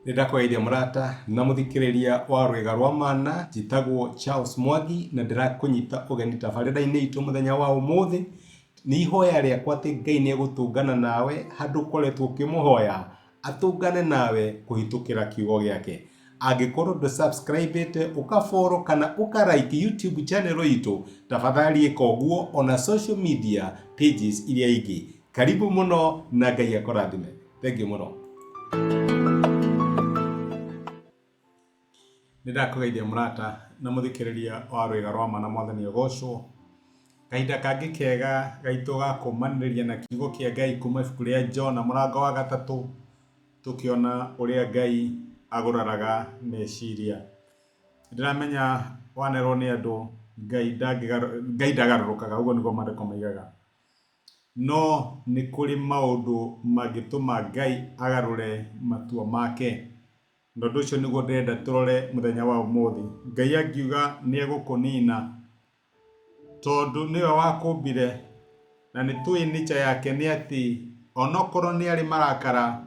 Nindakweithia murata na muthikiriria wa rwega rwa mana jitagwo Charles Mwangi na ndirakunyita ugeni tabarira-ini itu muthenya wa umuthi ni ihoya riakwa ati Ngai ni egutungana nawe handu ukoretwo ukimuhoya atungane nawe kuhitukira kiugo giake. Angikorwo ndu subscribe ukafollow kana ukalike YouTube channel itu, tafadhali ika uguo ona social media pages iria ingi. Karibu muno na Ngai akurathime. Thank you muno. Nindakweithia murata na muthikiriria wa rwega rwa mana mwathani ogocwo. Kahinda kangi kega gaitu ga kumaniria na kiugo kia Ngai kuma ibuku ria Jona murango wa 3 tukiona uria Ngai aguraraga meciria. Ndiramenya wanerwo ni andu Ngai ndagarurukaga, uguo niguo mandiko maigaga. No ni kuri maundu mangituma Ngai agarure matua make. Ndondo ucio niguo ndenda turore muthenya wa umuthi. Ngai angiuga ni egukunina tondu niwe wakumbire na ni tui nature yake ni ati onokorwo ni ari marakara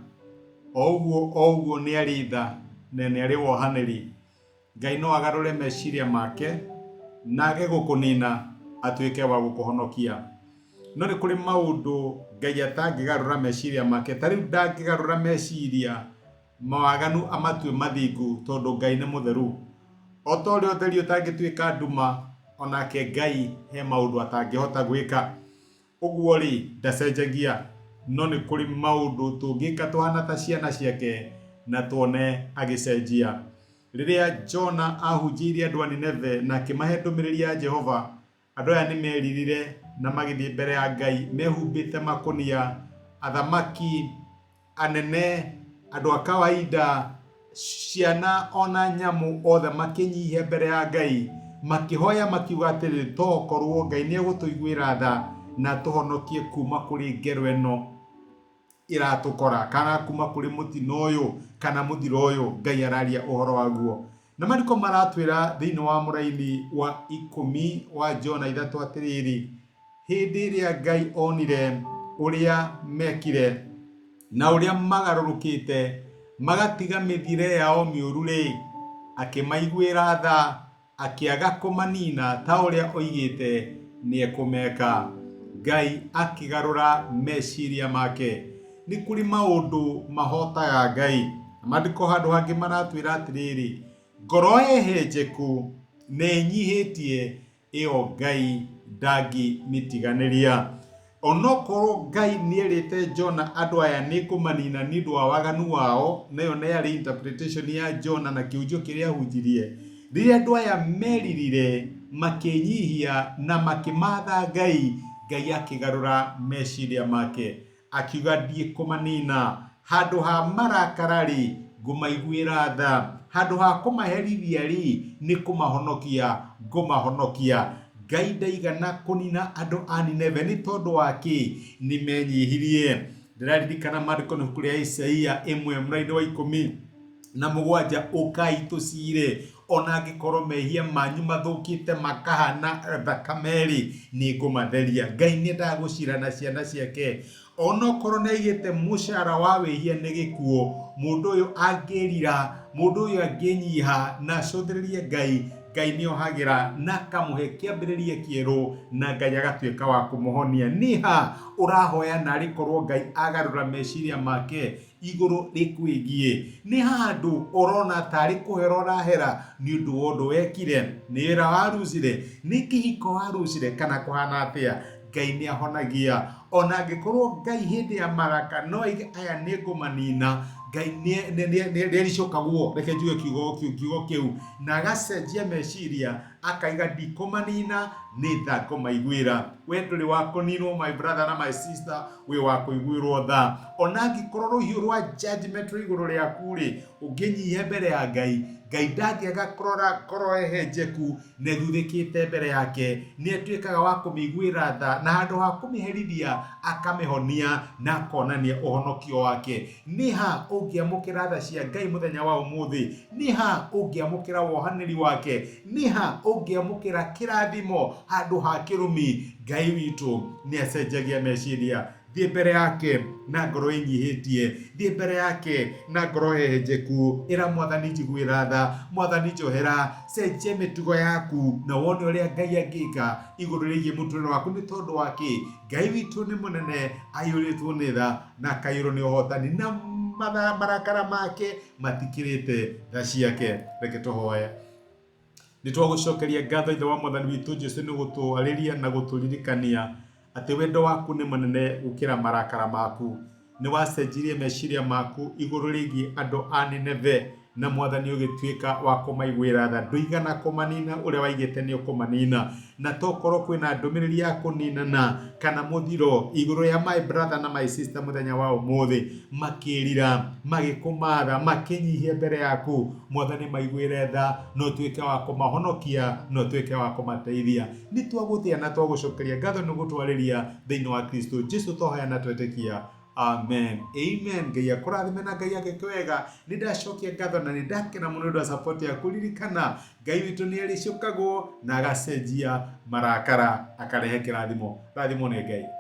ouguo ni ari tha na ni ari wohaniri. Ngai no agarure meciria make na age gukunina atuike wa gukuhonokia. No ni kuri maundu Ngai atangigarura meciria make. Tariu ndangigarura meciria mawaganu amatue mathingu tondu Ngai ni mutheru. Otori utheri utangituika nduma onake Ngai he maundu atangihota gwika. Uguo ri ndacenjagia, no ni kuri maundu tungika tuhana ta ciana ciake na tuone agicenjia. Riria Jona ahunjirie andu a Nineve na akimahe ndumiriri ya Jehova, andu aya ni meririre na magithie mbere ya Ngai mehumbite makunia, athamaki, anene, andu a kawaida, ciana ona nyamu othe makinyihia mbere ya Ngai makihoya makiuga atiri tokorwo Ngai ni egutuiguira tha na tuhonokie kuma kuri ngero eno iratukora kana kuma kuri mutino uyu kana muthiro uyu. Ngai araria uhoro waguo na mariko maratwira thiini wa muraini wa 10 wa Jona 3 atiriri, hindi iria Ngai onire uria mekire na uria magarurukite magatiga mithire yao miuru ri, akimaiguira tha akiaga kumanina ta uria oigite ni ekumeka. Ngai akigarura meciria make. Ni kuri maundu mahotaga Ngai. Mandiko handu hangi maratwira atiriri, ngoro ehenjeku ne nyihitie iyo Ngai ndangi mitiganiria. Onokorwo Ngai nierite Jona andu aya ni kumanina ni ndu wa waganu wao, nayo ne yari interpretation ya Jona na kiunjo kiria hunjirie. Riria andu aya meririre makinyihia na makimatha Ngai, Ngai akigarura meciria make akiuga ndie kumanina. Handu ha marakarari ngumaiguira tha, handu ha kumaherithia ri ni kumahonokia ngumahonokia. Ngai ndaigana kunina andu a Nineve ni tondu wake ni menyihirie. Ndiraririkana mandiko ni kuria Isaia 1 muraini wa 17, ukai tucire ona angikorwo mehia manyu mathukite makahana thakameri ni ngumatheria. Ngai ni ndagucira na ciana ciake. Onokorwo naigite mucara wa wihia ni gikuo, mundu uyu angirira, mundu uyu anginyiha na cothiririe Ngai, Ngai ni ohagira na kamuhe kiambiririe kieru na Ngai agatuika wa kumuhonia. Niha urahoya na rikorwo Ngai agarura meciria make iguru rikwigie. Ni handu urona tari kuhera urahera ni undu wondu wekire, ni wira warucire, ni kihiko warucire kana kuhana atia. Ngai ni ahonagia. Ona angikorwo Ngai hindi ya maraka no aya ni ngumanina, Ngai ni ricokaguo, reke njuge kiugo kiu na agacenjia meciria akaiga ndikumanina ni tha kumaiguira. We nduri wa kuninwo my brother na my sister, we wa kuiguirwo tha. Ona angikorwo ruhiu rwa judgment iguru riaku ri unginyihia mbere ya Ngai, Ngai ndangiaga kurora ngoro ehenjeku na thuthikite mbere yake, ni atuikaga wa kumiguira tha na handu ha kumiherithia akamihonia na akonania uhonokio wake. Niha ungiamukira tha cia Ngai muthenya wa umuthi, niha ungiamukira wohaniri wake, niha ungiamukira kirathimo handu ha kirumi. Ngai witu ni acenjagia meciria. thiĩ mbere yake na ngoro ĩnyihĩtie, thiĩ mbere yake na ngoro hehenjeku, ĩra Mwathani njiguĩra tha, Mwathani njohera, cenjia mĩtugo yaku na wone ũrĩa Ngai angĩka igũrũ rĩgiĩ mũtũrĩre waku. Nĩ tondũ wake Ngai witũ nĩ mũnene, aiyũrĩtwo nĩ tha na akaiyũrwo nĩ ũhotani, na marakara make matikĩrĩte tha ciake. Reke tũhoe. Nĩ twagũcokeria ngatho Ithe wa Mwathani witũ Jesũ nĩ gũtwarĩria na gũtũririkania atĩ wendo waku nĩ mũnene gũkĩra marakara maku. Nĩ wacenjirie meciria maku igũrũ rĩgiĩ andũ a Nineve, na Mwathani ũgĩtuĩka wa kũmaiguĩra tha, ndũigana kũmanina, ũrĩa waigĩte nĩ ũkũmanina. Na tokorwo kwĩna ndũmĩrĩri ya kũninana kana mũthiro igũrũ ya my brother na my sister mũthenya wa ũmũthĩ, makĩrira, magĩkũmatha, makĩnyihia mbere yaku, Mwathani maiguĩre tha, na ũtuĩke wa kũmahonokia, na ũtuĩke wa kũmateithia. Nĩ twagũthĩa na twagũcokeria ngatho nĩ gũtwarĩria thĩinĩ wa Kristo Jesũ tũhoya na twetĩkia. Amen. Amen. Ngai akũrathime na Ngai agĩke wega. Nĩ ndacokia ngatho na nĩ ndakena mũno nĩ support ya kũririkana Ngai witũ nĩ arĩcũkagwo na agacenjia marakara, akarehe kĩrathimo. Rathimo nĩ Ngai.